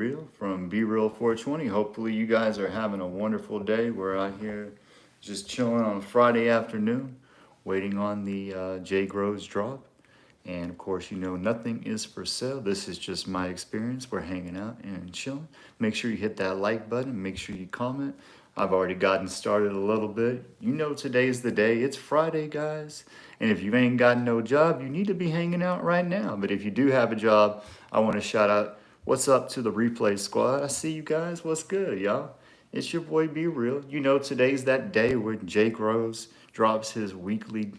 Real from Jgrows420. Hopefully you guys are having a wonderful day. We're out here just chilling on a Friday afternoon, waiting on the Jgrows drop. And of course, you know, nothing is for sale. This is just my experience. We're hanging out and chilling. Make sure you hit that like button. Make sure you comment. I've already gotten started a little bit. You know, today's the day. It's Friday, guys. And if you ain't got no job, you need to be hanging out right now. But if you do have a job, I want to shout out what's up to the replay squad. I see you guys. What's good, y'all? It's your boy Be Real. You know, today's that day when Jake Rose drops his weekly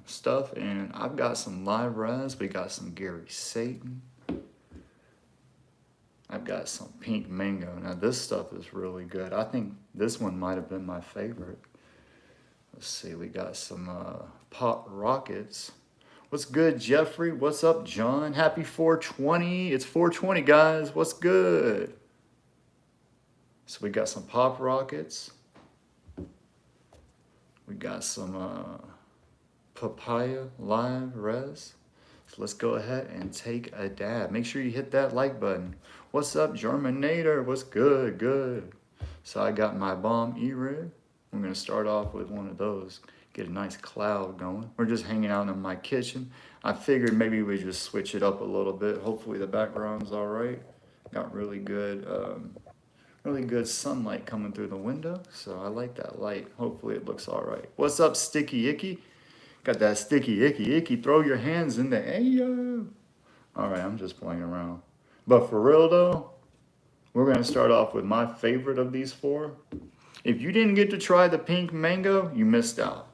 stuff, and I've got some live res. We got some Gary Satan. I've got some Pink Mango. Now this stuff is really good. I think this one might have been my favorite. Let's see, we got some Pop Rockets. What's good, Jeffrey? What's up, John? Happy 420. It's 420, guys. What's good? So we got some Pop Rockets. We got some Papaya Live Res. So let's go ahead and take a dab. Make sure you hit that like button. What's up, Germinator? What's good? Good. So I got my bomb E-Rig. We're going to start off with one of those. Get a nice cloud going. We're just hanging out in my kitchen. I figured maybe we just switch it up a little bit. Hopefully the background's all right. Got really good sunlight coming through the window. So I like that light. Hopefully it looks all right. What's up, Sticky Icky? Got that sticky icky. Throw your hands in the air. All right, I'm just playing around. But for real though, we're gonna start off with my favorite of these four. If you didn't get to try the Pink Mango, you missed out.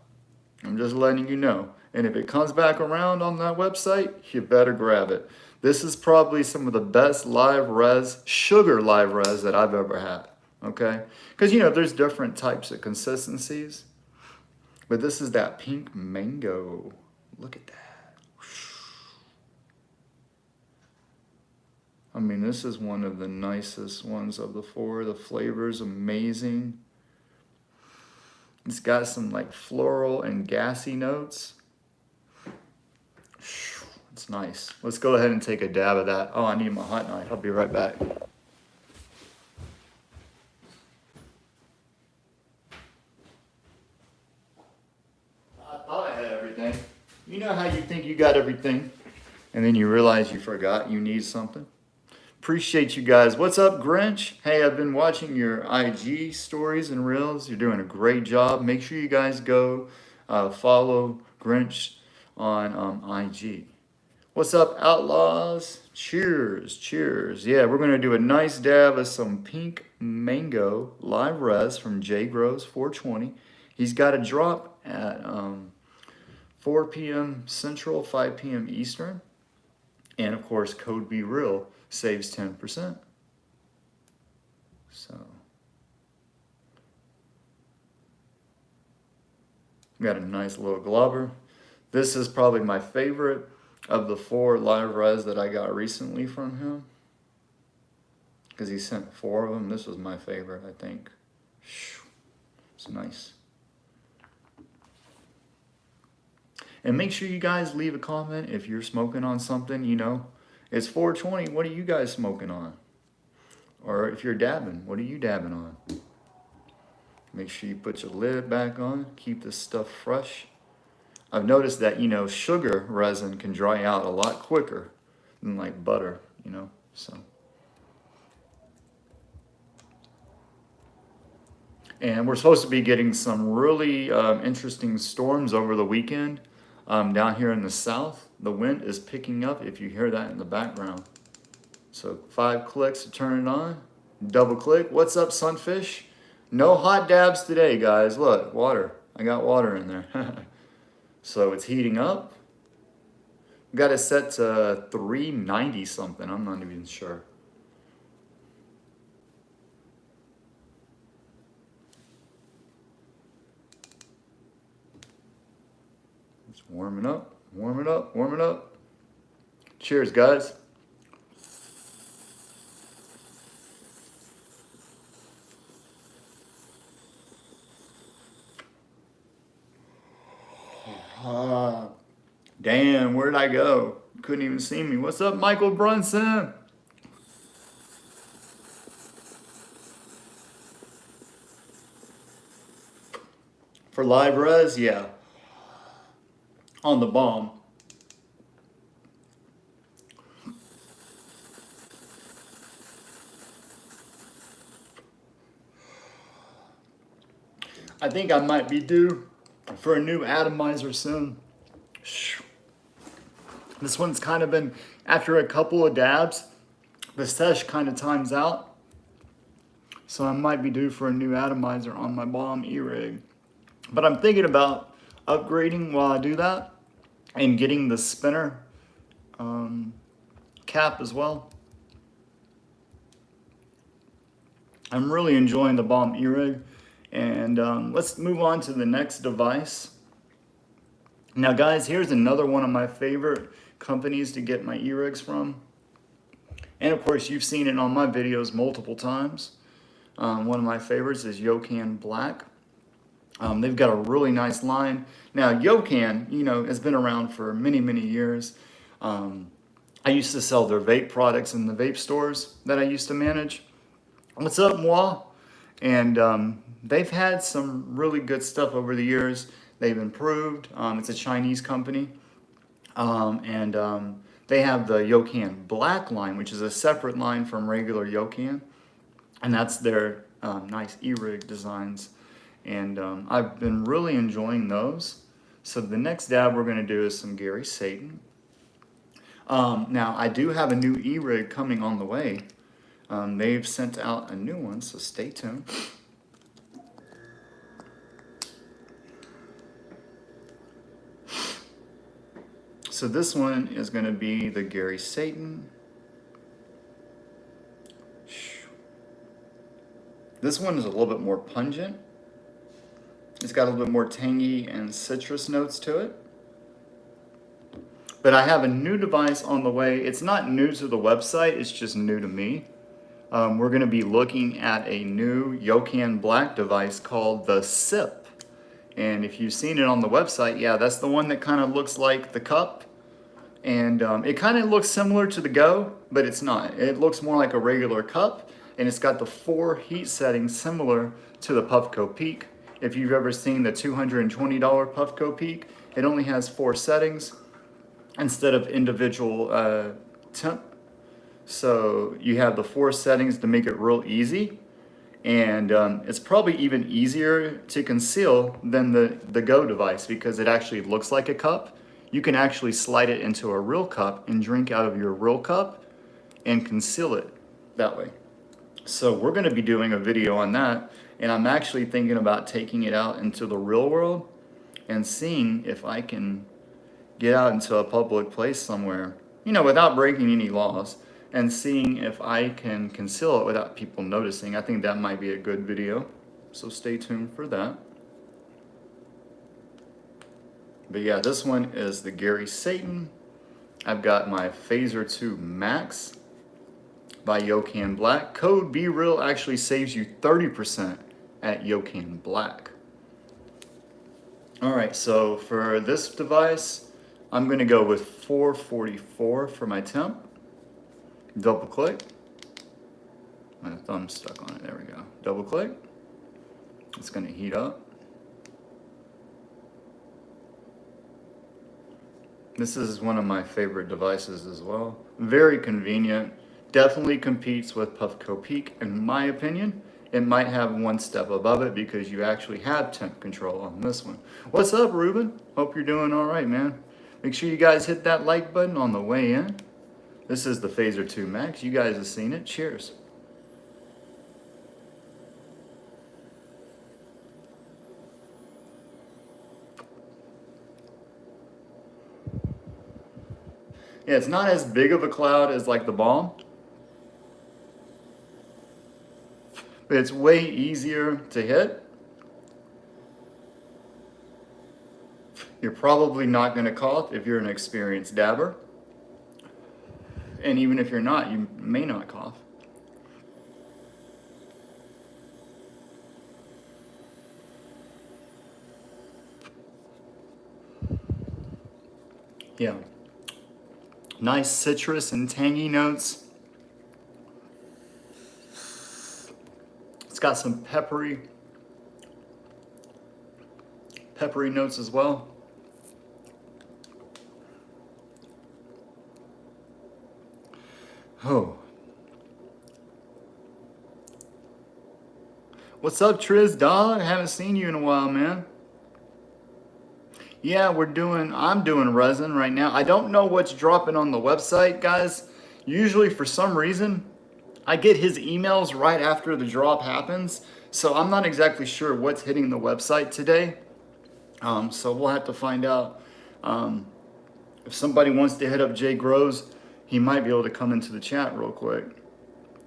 I'm just letting you know. And if it comes back around on that website, you better grab it. This is probably some of the best live res, sugar live res that I've ever had. Okay? Because you know, there's different types of consistencies. But this is that Pink Mango. Look at that. I mean, this is one of the nicest ones of the four. The flavor's amazing. It's got some like floral and gassy notes. It's nice. Let's go ahead and take a dab of that. Oh, I need my hot knife. I'll be right back. I thought I had everything. You know how you think you got everything, and then you realize you forgot you need something? Appreciate you guys. What's up, Grinch? Hey, I've been watching your IG stories and reels. You're doing a great job. Make sure you guys go follow Grinch on IG. What's up, Outlaws? Cheers, cheers. Yeah, we're going to do a nice dab of some Pink Mango live res from Jgrows420. He's got a drop at 4 p.m. Central, 5 p.m. Eastern. And of course, code Be Real saves 10%. So, got a nice little globber. This is probably my favorite of the four live res that I got recently from him. Because he sent 4 of them. This was my favorite, I think. It's nice. And make sure you guys leave a comment if you're smoking on something, you know. It's 420, what are you guys smoking on? Or if you're dabbing, what are you dabbing on? Make sure you put your lid back on, keep this stuff fresh. I've noticed that, you know, sugar resin can dry out a lot quicker than like butter, you know, so. And we're supposed to be getting some really interesting storms over the weekend. Down here in the south, the wind is picking up if you hear that in the background. So 5 clicks to turn it on. Double click. What's up, Sunfish? No hot dabs today, guys. Look, water. I got water in there. So it's heating up. Got it set to 390 something. I'm not even sure. Warming up, warming up, warming up. Cheers, guys. Damn, where'd I go? Couldn't even see me. What's up, Michael Brunson? For live res, yeah, on the bomb. I think I might be due for a new atomizer soon. This one's kind of been, after a couple of dabs, the sesh kind of times out. So I might be due for a new atomizer on my bomb E-rig. But I'm thinking about upgrading while I do that and getting the spinner cap as well. I'm really enjoying the bomb E-rig. And let's move on to the next device. Now guys, here's another one of my favorite companies to get my E-rigs from. And of course, you've seen it on my videos multiple times. One of my favorites is Yokan Black. They've got a really nice line. Now, Yokan, you know, has been around for many, many years. I used to sell their vape products in the vape stores that I used to manage. What's up, moi? And they've had some really good stuff over the years. They've improved. It's a Chinese company. They have the Yokan Black line, which is a separate line from regular Yokan. And that's their nice E-rig designs. And I've been really enjoying those. So the next dab we're going to do is some Gary Satan. Now, I do have a new E-rig coming on the way. They've sent out a new one, so stay tuned. So this one is going to be the Gary Satan. This one is a little bit more pungent. It's got a little bit more tangy and citrus notes to it. But I have a new device on the way. It's not new to the website, it's just new to me. We're going to be looking at a new Yokan Black device called the SIP. And if you've seen it on the website, yeah, that's the one that kind of looks like the cup. And it kind of looks similar to the Go, but it's not. It looks more like a regular cup, and it's got the 4 heat settings similar to the Puffco Peak. If you've ever seen the $220 Puffco Peak, it only has 4 settings instead of individual temp. So you have the 4 settings to make it real easy. And it's probably even easier to conceal than the Go device because it actually looks like a cup. You can actually slide it into a real cup and drink out of your real cup and conceal it that way. So we're going to be doing a video on that, and I'm actually thinking about taking it out into the real world and seeing if I can get out into a public place somewhere, you know, without breaking any laws, and seeing if I can conceal it without people noticing. I think that might be a good video, so stay tuned for that. But yeah, this one is the Gary Satan. I've got my Phaser 2 Max by Yokan Black. Code BeReal actually saves you 30% at Yokan Black. All right, so for this device, I'm gonna go with 444 for my temp. Double click. My thumb's stuck on it, there we go. Double click. It's gonna heat up. This is one of my favorite devices as well. Very convenient. Definitely competes with Puffco Peak in my opinion. It might have one step above it because you actually have temp control on this one. What's up, Ruben? Hope you're doing all right, man. Make sure you guys hit that like button on the way in. This is the Phaser 2 Max. You guys have seen it. Cheers. Yeah, it's not as big of a cloud as like the Bomb, but it's way easier to hit. You're probably not going to cough if you're an experienced dabber. And even if you're not, you may not cough. Yeah. Nice citrus and tangy notes. It's got some peppery peppery notes as well. Oh. What's up, Triz Dog? Haven't seen you in a while, man. Yeah, I'm doing resin right now. I don't know what's dropping on the website, guys. Usually for some reason, I get his emails right after the drop happens. So I'm not exactly sure what's hitting the website today. So we'll have to find out. If somebody wants to hit up Jay Grows, he might be able to come into the chat real quick.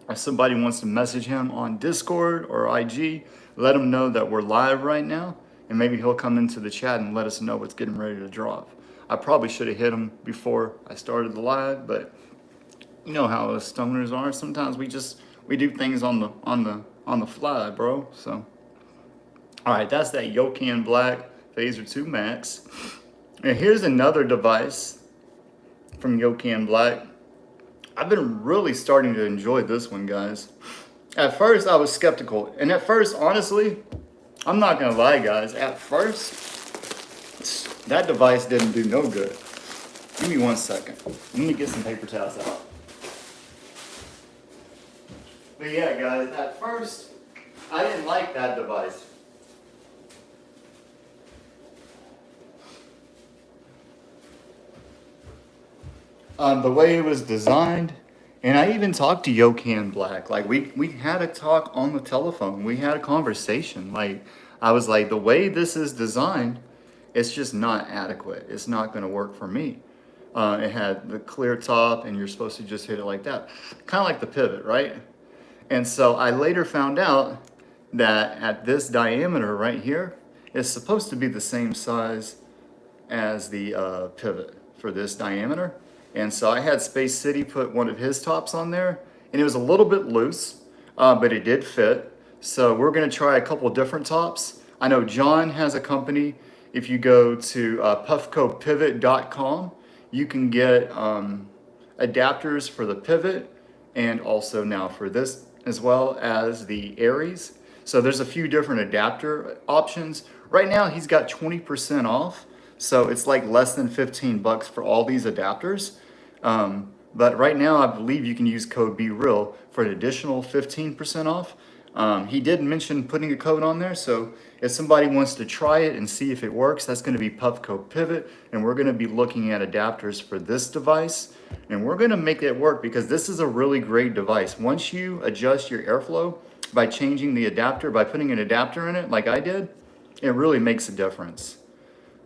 If somebody wants to message him on Discord or IG, let him know that we're live right now, and maybe he'll come into the chat and let us know what's getting ready to drop. I probably should have hit him before I started the live, but you know how us stoners are. Sometimes we do things on the fly, bro. So, all right, that's that Yokan Black Phaser 2 Max. And here's another device from Yokan Black. I've been really starting to enjoy this one, guys. At first, I was skeptical. And at first, honestly, I'm not gonna lie, guys. At first, that device didn't do no good. Give me 1 second. Let me get some paper towels out. But yeah, guys, at first, I didn't like that device. The way it was designed, and I even talked to Yokan Black. Like we had a talk on the telephone. We had a conversation. Like I was like, the way this is designed, it's just not adequate. It's not going to work for me. It had the clear top, and you're supposed to just hit it like that, kind of like the pivot, right? And so I later found out that at this diameter right here, it's supposed to be the same size as the pivot for this diameter. And so I had Space City put one of his tops on there, and it was a little bit loose, but it did fit. So we're gonna try a couple different tops. I know John has a company. If you go to puffcopivot.com, you can get adapters for the pivot and also now for this, as well as the Aries. So there's a few different adapter options. Right now he's got 20% off. So it's like less than 15 bucks for all these adapters. But right now I believe you can use code BeReal for an additional 15% off. He did mention putting a code on there. So if somebody wants to try it and see if it works, that's going to be Puffco Pivot. And we're going to be looking at adapters for this device. And we're going to make it work because this is a really great device. Once you adjust your airflow by changing the adapter, by putting an adapter in it like I did, it really makes a difference.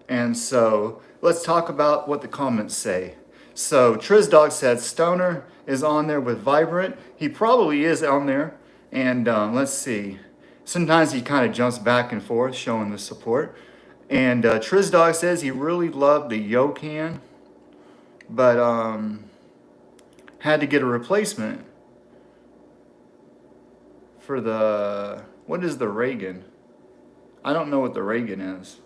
And so let's talk about what the comments say. So Trizdog said Stoner is on there with Vibrant. He probably is on there. And let's see. Sometimes he kind of jumps back and forth showing the support. And Trizdog says he really loved the Yokan, but had to get a replacement for the, what is the Reagan? I don't know what the Reagan is.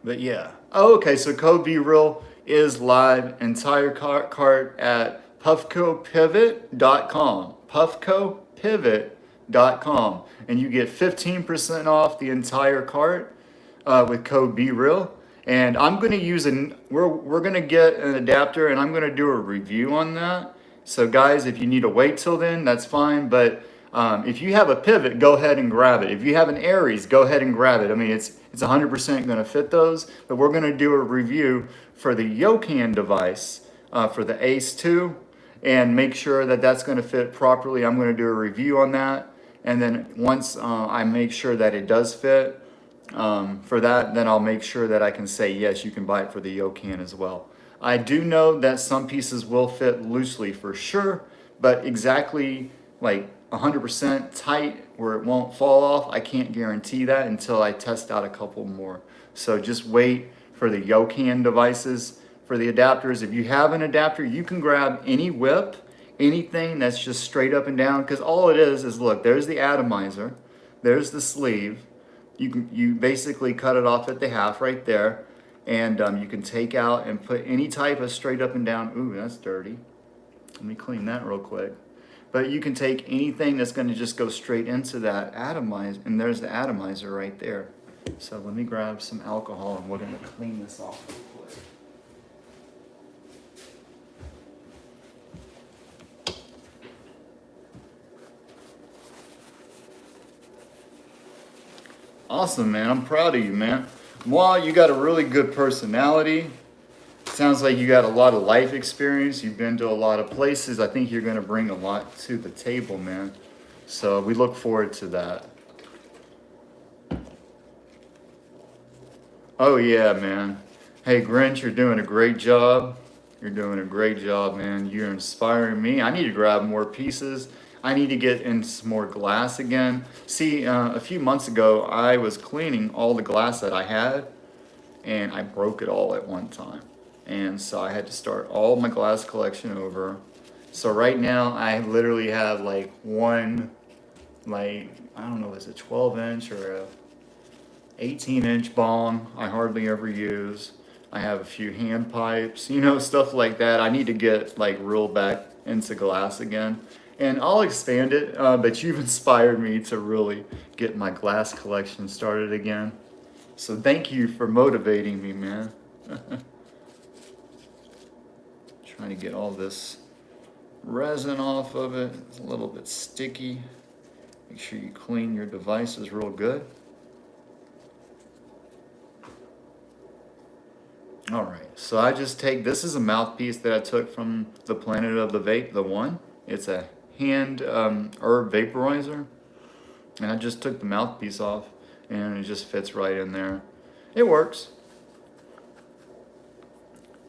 But yeah. Oh, okay, so code BeReal is live. Entire cart at puffcopivot.com. Puffcopivot.com. And you get 15% off the entire cart with code BeReal. And I'm going to use we're going to get an adapter, and I'm going to do a review on that. So guys, if you need to wait till then, that's fine. But if you have a pivot, go ahead and grab it. If you have an Aries, go ahead and grab it. I mean, it's 100% going to fit those. But we're going to do a review for the Yokan device for the Ace 2 and make sure that that's going to fit properly. I'm going to do a review on that. And then once I make sure that it does fit for that, then I'll make sure that I can say, yes, you can buy it for the Yokan as well. I do know that some pieces will fit loosely for sure, but exactly like 100% tight where it won't fall off, I can't guarantee that until I test out a couple more. So just wait for the Yokan devices. For the adapters, if you have an adapter, you can grab any whip, anything that's just straight up and down, because all it is look, there's the atomizer, there's the sleeve. You basically cut it off at the half right there, and you can take out and put any type of straight up and down. Ooh, that's dirty. Let me clean that real quick. but you can take anything that's going to just go straight into that atomizer, and there's the atomizer right there. So let me grab some alcohol and we're going to clean this off real quick. Awesome, man. I'm proud of you, man. Moi, you got a really good personality. Sounds like you got a lot of life experience. You've been to a lot of places. I think you're going to bring a lot to the table, man. So we look forward to that. Oh, yeah, man. Hey, Grinch, you're doing a great job. You're doing a great job, man. You're inspiring me. I need to grab more pieces. I need to get in some more glass again. See, a few months ago, I was cleaning all the glass that I had, and I broke it all at one time. And so I had to start all my glass collection over. So right now, I literally have like one, like, I don't know, is it 12-inch or a 18-inch bong I hardly ever use. I have a few hand pipes, you know, stuff like that. I need to get like real back into glass again. And I'll expand it, but you've inspired me to really get my glass collection started again. So thank you for motivating me, man. Trying to get all this resin off of it. It's a little bit sticky. Make sure you clean your devices real good. All right, so I just take, this is a mouthpiece that I took from the Planet of the Vape, the one. It's a hand herb vaporizer. And I just took the mouthpiece off and it just fits right in there. It works.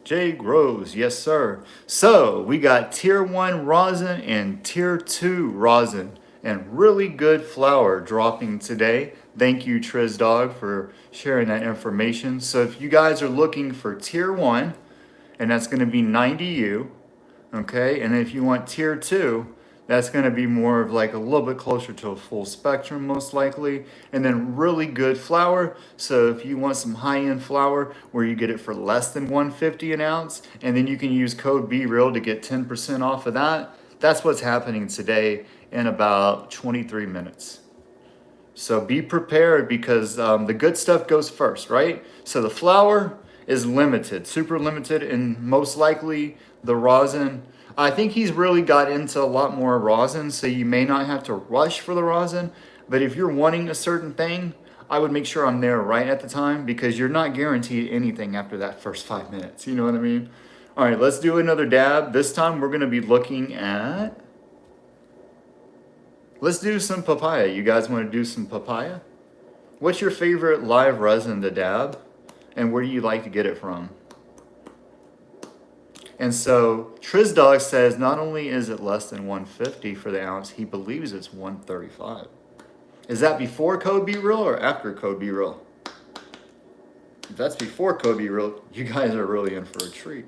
Jgrows, yes sir. So we got tier 1 rosin and tier 2 rosin and really good flour dropping today. Thank you, Triz Dog, for sharing that information. So if you guys are looking for tier 1, and that's going to be 90U, okay? And if you want tier 2, that's going to be more of like a little bit closer to a full spectrum, most likely. And then really good flour. So if you want some high-end flour where you get it for less than $1.50 an ounce, and then you can use code BREAL to get 10% off of that, that's what's happening today in about 23 minutes. So be prepared because the good stuff goes first, right? So the flour is limited, super limited, and most likely the rosin. I think he's really got into a lot more rosin, so you may not have to rush for the rosin. But if you're wanting a certain thing, I would make sure I'm there right at the time because you're not guaranteed anything after that first 5 minutes. You know what I mean? All right, let's do another dab. This time we're going to be looking at... Let's do some papaya. You guys want to do some papaya? What's your favorite live resin to dab? And where do you like to get it from? And so Triz Dog says not only is it less than $1.50 for the ounce, he believes it's $1.35. Is that before code BREAL or after code BREAL? If that's before code BREAL, you guys are really in for a treat.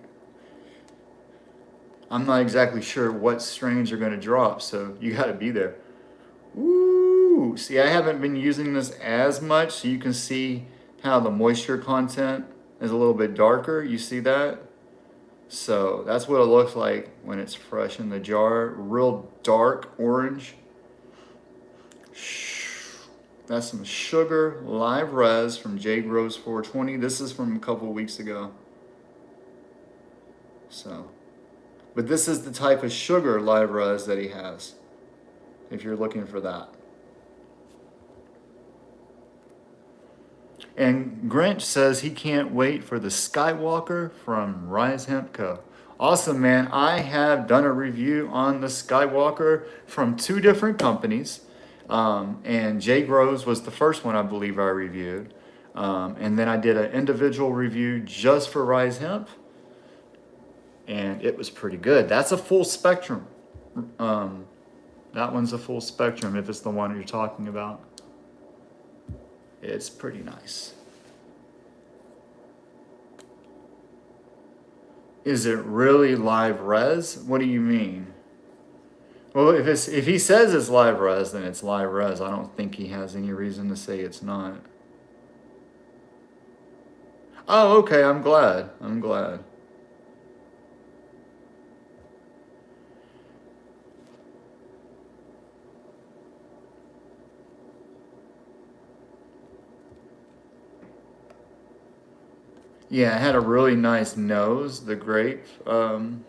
I'm not exactly sure what strains are going to drop, so you got to be there. Ooh, see, I haven't been using this as much, so you can see how the moisture content is a little bit darker. You see that? So that's what it looks like when it's fresh in the jar. Real dark orange. That's some sugar live res from Jgrows420. This is from a couple weeks ago. So, but this is the type of sugar live res that he has, if you're looking for that. And Grinch says he can't wait for the Skywalker from Rise Hemp Co. Awesome, man. I have done a review on the Skywalker from 2 different companies. And Jgrows was the first one I believe I reviewed. And then I did an individual review just for Rise Hemp. And it was pretty good. That's a full spectrum. That one's a full spectrum if it's the one you're talking about. It's pretty nice. Is it really live res? What do you mean? Well, if he says it's live res, then it's live res. I don't think he has any reason to say it's not. Oh, okay. I'm glad. I'm glad. Yeah, it had a really nice nose, the grape, and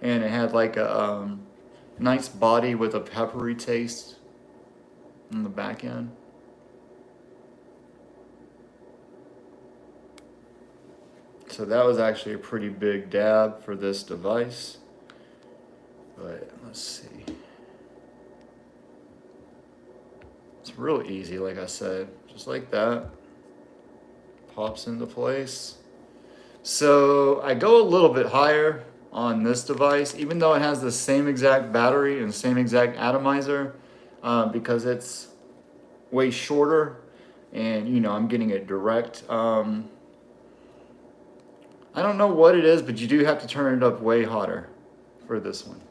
it had like a nice body with a peppery taste on the back end. So that was actually a pretty big dab for this device. But let's see. It's real easy, like I said, just like that. Pops into place. So I go a little bit higher on this device, even though it has the same exact battery and same exact atomizer, because it's way shorter and I'm getting it direct. I don't know what it is, but you do have to turn it up way hotter for this one.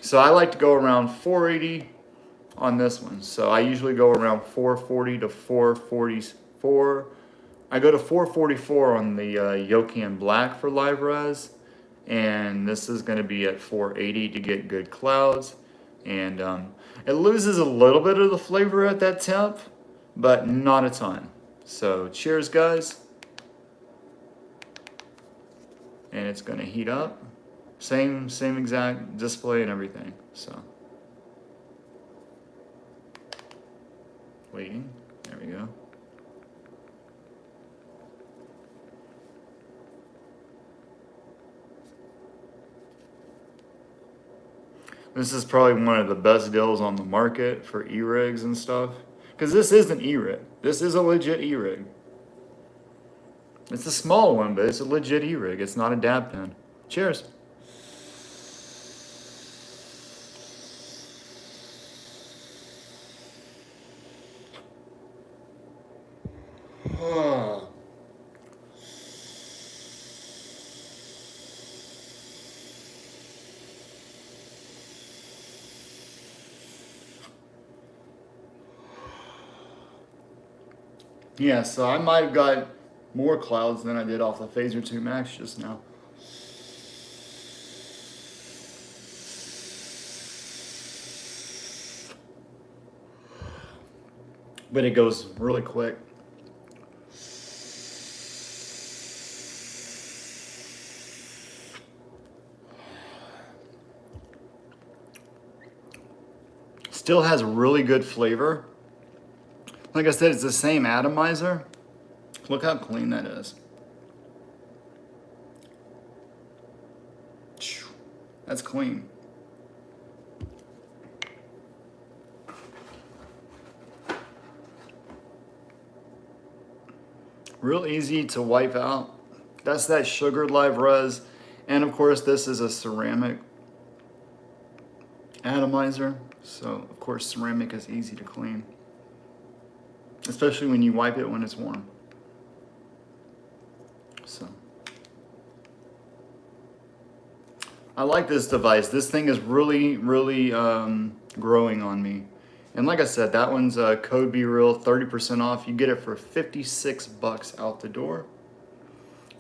So I like to go around 480 on this one. So I usually go around 440 to 444. I go to 444 on the Yokan Black for live res, and this is going to be at 480 to get good clouds. And it loses a little bit of the flavor at that temp, but not a ton. So cheers, guys. And it's going to heat up. Same exact display and everything. So waiting. There we go. This is probably one of the best deals on the market for e-rigs and stuff. Because this is an e-rig. This is a legit e-rig. It's a small one, but it's a legit e-rig. It's not a dab pen. Cheers. Yeah, so I might have got more clouds than I did off the Phaser 2 Max just now. But it goes really quick. Still has really good flavor. Like I said, it's the same atomizer. Look how clean that is. That's clean. Real easy to wipe out. That's that sugared live res. And of course, this is a ceramic atomizer. So of course, ceramic is easy to clean, especially when you wipe it when it's warm. So I like this device. This thing is really growing on me. And like I said, that one's code Be Real, 30% off. You get it for 56 bucks out the door.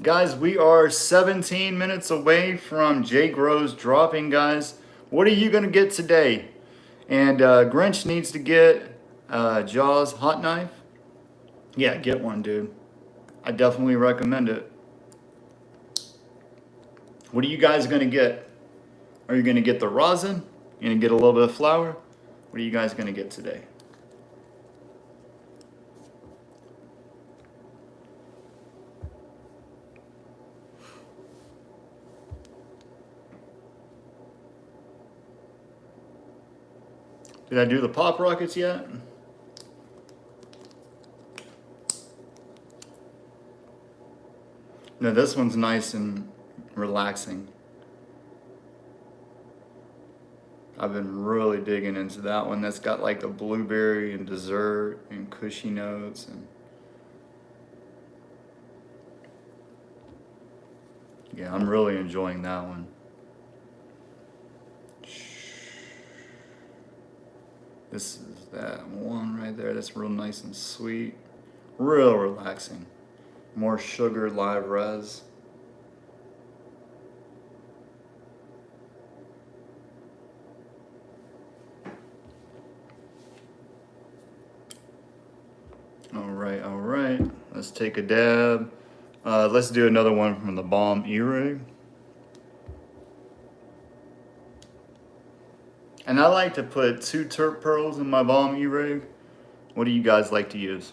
Guys, we are 17 minutes away from Jgrows dropping, guys. What are you gonna get today? And Grinch needs to get Jaws hot knife. Yeah, get one, dude. I definitely recommend it. What are you guys gonna get? Are you gonna get the rosin? You gonna get a little bit of flour? What are you guys gonna get today? Did I do the pop rockets yet? No, this one's nice and relaxing. I've been really digging into that one. That's got like the blueberry and dessert and cushy notes. And yeah, I'm really enjoying that one. This is that one right there. That's real nice and sweet. Real relaxing. More sugar live res. All right. Let's take a dab. Let's do another one from the Balm E-Rig. And I like to put 2 terp pearls in my Balm E-Rig. What do you guys like to use?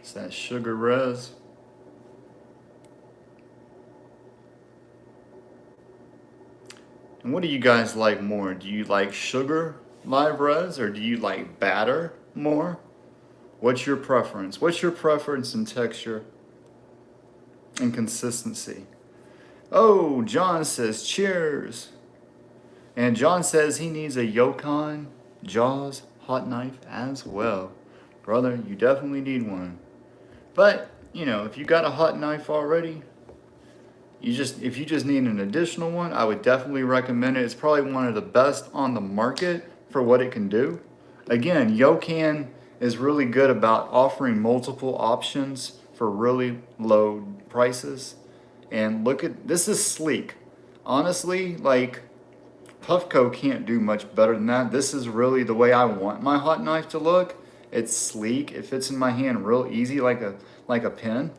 It's that sugar res. And what do you guys like more? Do you like sugar live res or do you like batter more? What's your preference? What's your preference in texture and consistency? Oh, John says cheers. And John says he needs a Yukon Jaws hot knife as well. Brother, you definitely need one. But, you know, if you got a hot knife already, if you just need an additional one, I would definitely recommend it. It's probably one of the best on the market for what it can do. Again, Yokan is really good about offering multiple options for really low prices. And look at, this is sleek. Honestly, like, Puffco can't do much better than that. This is really the way I want my hot knife to look. It's sleek. It fits in my hand real easy, like a pen.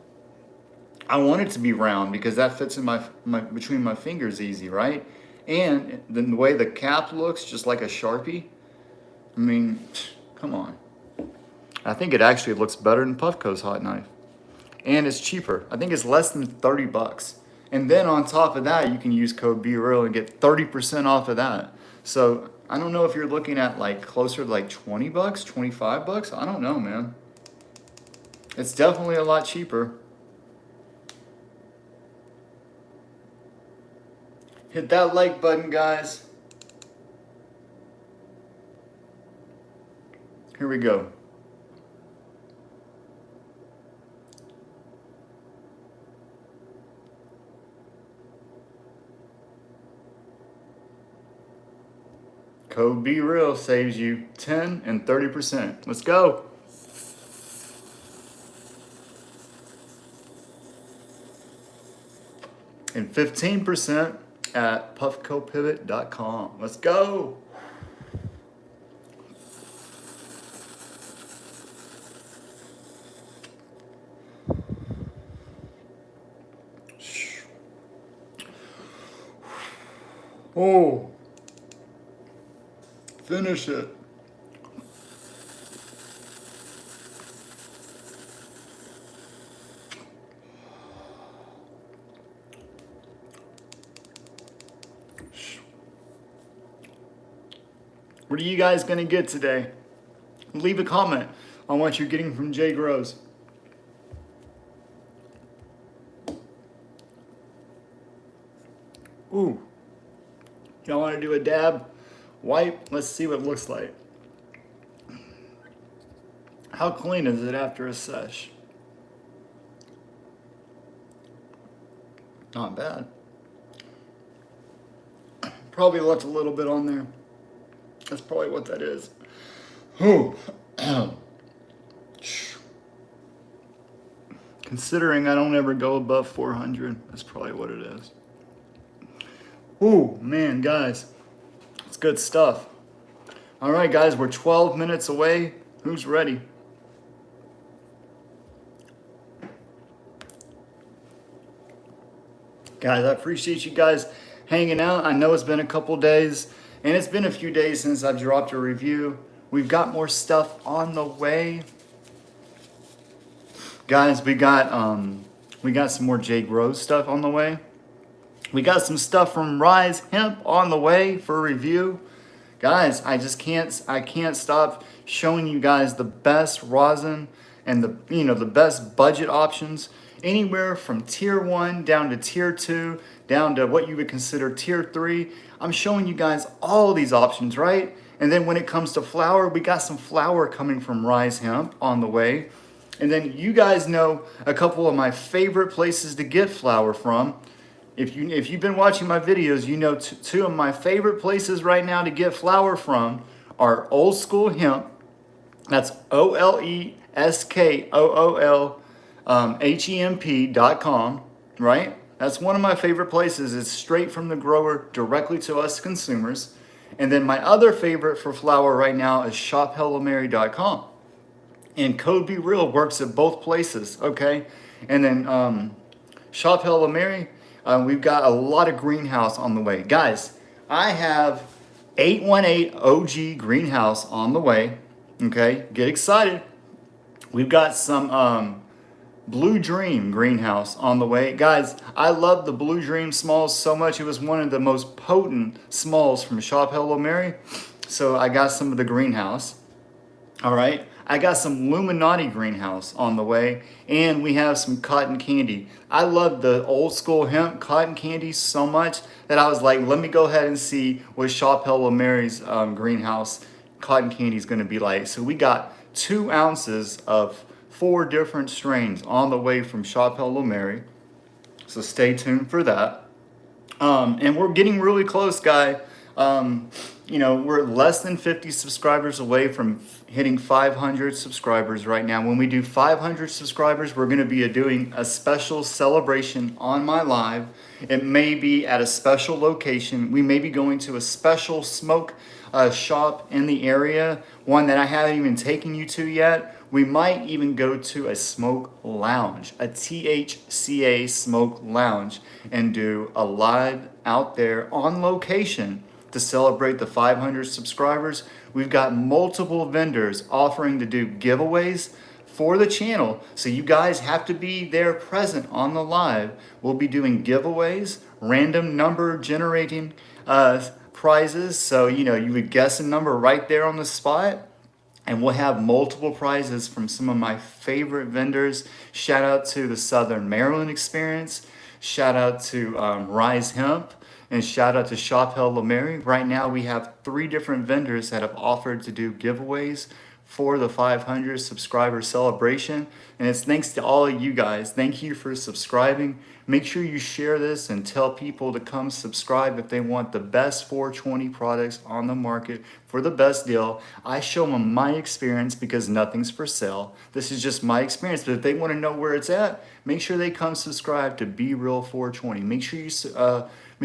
I want it to be round because that fits in my between my fingers easy, right? And then the way the cap looks, just like a Sharpie. I mean, come on. I think it actually looks better than Puffco's hot knife. And it's cheaper. I think it's less than 30 bucks. And then on top of that, you can use code BReal and get 30% off of that. So I don't know if you're looking at like closer to like 20 bucks, 25 bucks. I don't know, man. It's definitely a lot cheaper. Hit that like button, guys. Here we go. Code BReal saves you 10 and 30%. Let's go. And 15% at puffcopivot.com. Let's go. Oh, finish it. What are you guys going to get today? Leave a comment on what you're getting from Jgrows. Ooh. Y'all want to do a dab? Wipe? Let's see what it looks like. How clean is it after a sesh? Not bad. Probably left a little bit on there. That's probably what that is. Ooh. Considering I don't ever go above 400, that's probably what it is. Ooh, man, guys. It's good stuff. All right, guys, we're 12 minutes away. Who's ready? Guys, I appreciate you guys hanging out. I know it's been a couple days, and it's been a few days since I've dropped a review. We've got more stuff on the way. Guys, we got some more Jgrows stuff on the way. We got some stuff from Rise Hemp on the way for review. Guys, I can't stop showing you guys the best rosin and the best budget options. Anywhere from tier 1 down to tier 2, down to what you would consider tier 3. I'm showing you guys all of these options, right? And then when it comes to flower, we got some flower coming from Rise Hemp on the way. And then you guys know a couple of my favorite places to get flower from. If you've been watching my videos, you know two of my favorite places right now to get flower from are Old School Hemp. That's OLESKOOL HEMP.com, right? That's one of my favorite places. It's straight from the grower directly to us consumers. And then my other favorite for flower right now is shophellomary.com. And Code Be Real works at both places, okay? And then Shop Hello Mary, we've got a lot of greenhouse on the way. Guys, I have 818 OG greenhouse on the way, okay? Get excited. We've got some Blue Dream greenhouse on the way. Guys, I love the Blue Dream smalls so much. It was one of the most potent smalls from Shop Hello Mary. So I got some of the greenhouse. All right. I got some Illuminati greenhouse on the way, and we have some cotton candy. I love the old school hemp cotton candy so much that I was like, let me go ahead and see what Shop Hello Mary's greenhouse cotton candy is going to be like. So we got 2 ounces of 4 different strains on the way from Shop Hello Mary. So stay tuned for that. And we're getting really close, guy. You know, we're less than 50 subscribers away from hitting 500 subscribers right now. When we do 500 subscribers, we're going to be doing a special celebration on my live. It may be at a special location. We may be going to a special smoke shop in the area, one that I haven't even taken you to yet. We might even go to a smoke lounge, a THCA smoke lounge, and do a live out there on location to celebrate the 500 subscribers. We've got multiple vendors offering to do giveaways for the channel. So you guys have to be there present on the live. We'll be doing giveaways, random number generating prizes. So, you know, you would guess a number right there on the spot. And we'll have multiple prizes from some of my favorite vendors. Shout out to the Southern Maryland Experience. Shout out to Rise Hemp. And shout out to Shop Hello Mary. Right now we have 3 different vendors that have offered to do giveaways for the 500 subscriber celebration. And it's thanks to all of you guys. Thank you for subscribing. Make sure you share this and tell people to come subscribe if they want the best 420 products on the market for the best deal. I show them my experience because nothing's for sale. This is just my experience. But if they want to know where it's at, make sure they come subscribe to Be Real 420. Make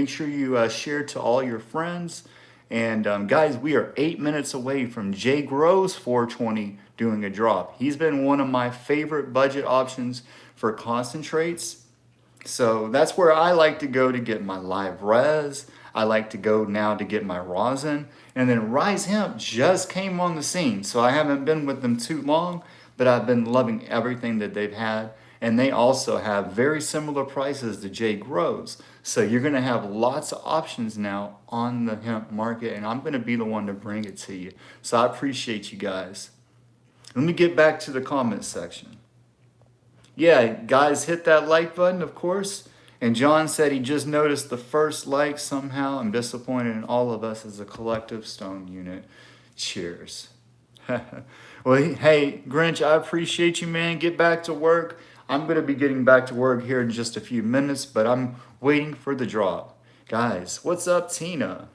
sure you share to all your friends. And guys, we are 8 minutes away from Jgrows420 doing a drop. He's been one of my favorite budget options for concentrates. So that's where I like to go to get my live res. I like to go now to get my rosin. And then Rise Hemp just came on the scene. So I haven't been with them too long, but I've been loving everything that they've had. And they also have very similar prices to Jgrows. So you're going to have lots of options now on the hemp market, and I'm going to be the one to bring it to you. So I appreciate you guys. Let me get back to the comment section. Yeah, guys, hit that like button, of course. And John said he just noticed the first like somehow. I'm disappointed in all of us as a collective stone unit. Cheers. Well, hey, Grinch, I appreciate you, man. Get back to work. I'm going to be getting back to work here in just a few minutes, but I'm waiting for the drop. Guys, what's up, Tina?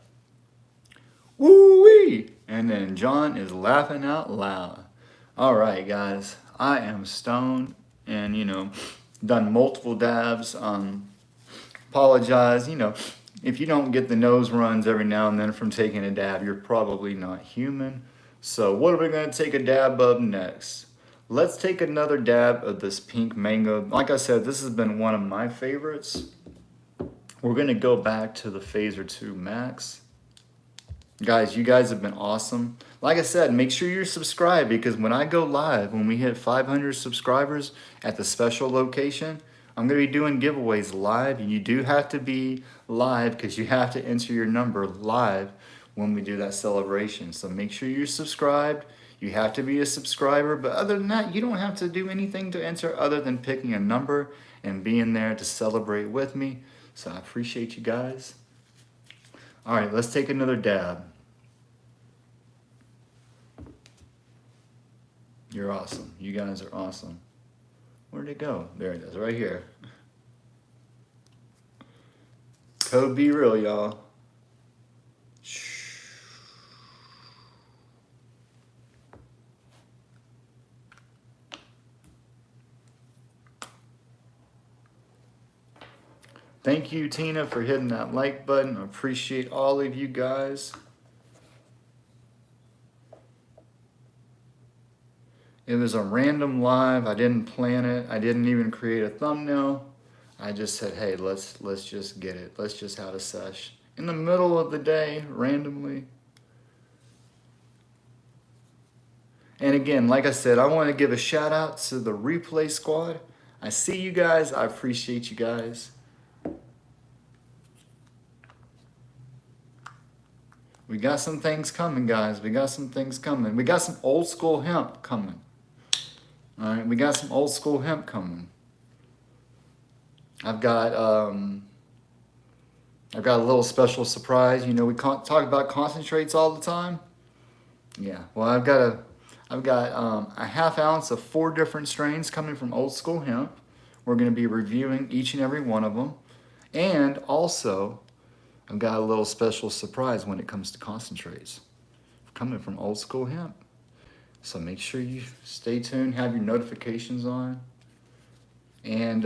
Woo-wee! And then John is laughing out loud. All right, guys, I am stoned and, you know, done multiple dabs. Apologize, you know, if you don't get the nose runs every now and then from taking a dab, you're probably not human. So what are we going to take a dab of next? Let's take another dab of this pink mango. Like I said, this has been one of my favorites. We're going to go back to the Phaser 2 Max. Guys, you guys have been awesome. Like I said, make sure you're subscribed because when I go live, when we hit 500 subscribers at the special location, I'm going to be doing giveaways live. And you do have to be live because you have to enter your number live when we do that celebration. So make sure you're subscribed. You have to be a subscriber, but other than that, you don't have to do anything to enter other than picking a number and being there to celebrate with me. So I appreciate you guys. All right, let's take another dab. You're awesome. You guys are awesome. Where'd it go? There it is, right here. Code Be Real, y'all. Thank you, Tina, for hitting that like button. I appreciate all of you guys. It was a random live. I didn't plan it. I didn't even create a thumbnail. I just said, hey, let's just get it. Let's just have a sesh in the middle of the day, randomly. And again, like I said, I want to give a shout out to the replay squad. I see you guys. I appreciate you guys. We got some things coming, guys. We got some things coming. We got some old school hemp coming. All right, we got some old school hemp coming. I've got a little special surprise. You know, we talk about concentrates all the time. Yeah, well, I've got a half ounce of 4 different strains coming from old school hemp. We're going to be reviewing each and every one of them. And also, I've got a little special surprise when it comes to concentrates coming from old school hemp. So make sure you stay tuned, have your notifications on. And,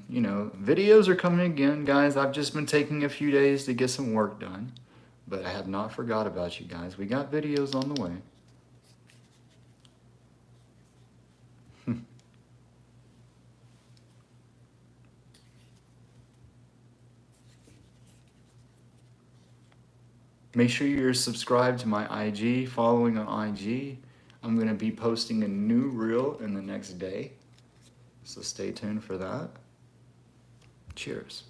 you know, videos are coming again, guys. I've just been taking a few days to get some work done. But I have not forgot about you guys. We got videos on the way. Make sure you're subscribed to my IG, following on IG. I'm going to be posting a new reel in the next day. So stay tuned for that. Cheers.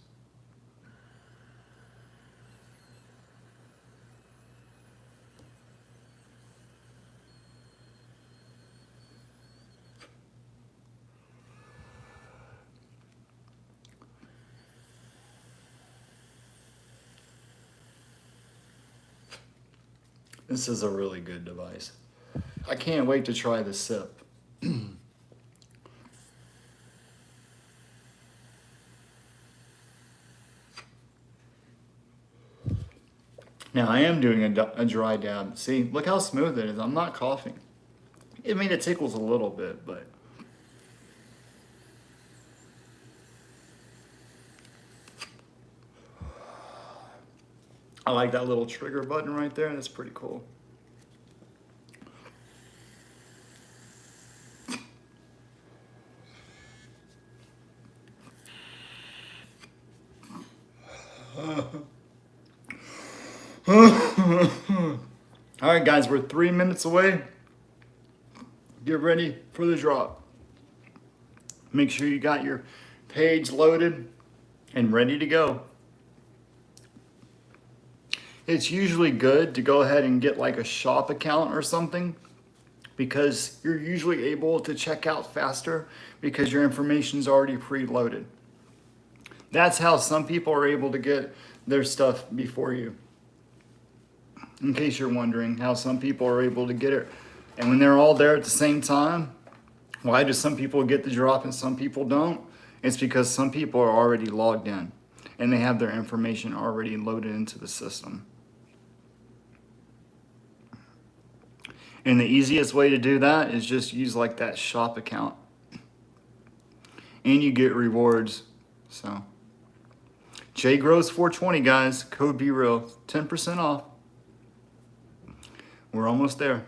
This is a really good device. I can't wait to try the sip. Now I am doing a dry dab. See, look how smooth it is. I'm not coughing. I mean, it tickles a little bit, but. I like that little trigger button right there. That's pretty cool. All right, guys, we're 3 minutes away. Get ready for the drop. Make sure you got your page loaded and ready to go. It's usually good to go ahead and get like a shop account or something, because you're usually able to check out faster because your information's already preloaded. That's how some people are able to get their stuff before you. In case you're wondering how some people are able to get it. And when they're all there at the same time, why do some people get the drop and some people don't? It's because some people are already logged in and they have their information already loaded into the system. And the easiest way to do that is just use like that shop account. And you get rewards. So Jgrows420, guys, code BeReal, 10% off. We're almost there.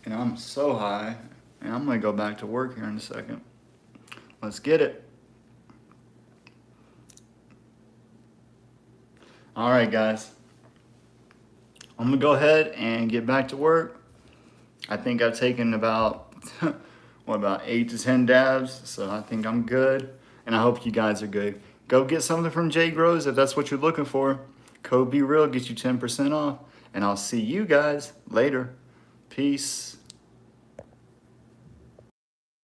And I'm so high, and I'm gonna go back to work here in a second. Let's get it. All right, guys. I'm gonna go ahead and get back to work. I think I've taken about, about 8 to 10 dabs, so I think I'm good. And I hope you guys are good. Go get something from Jgrows if that's what you're looking for. Code BeReal gets you 10% off. And I'll see you guys later. Peace.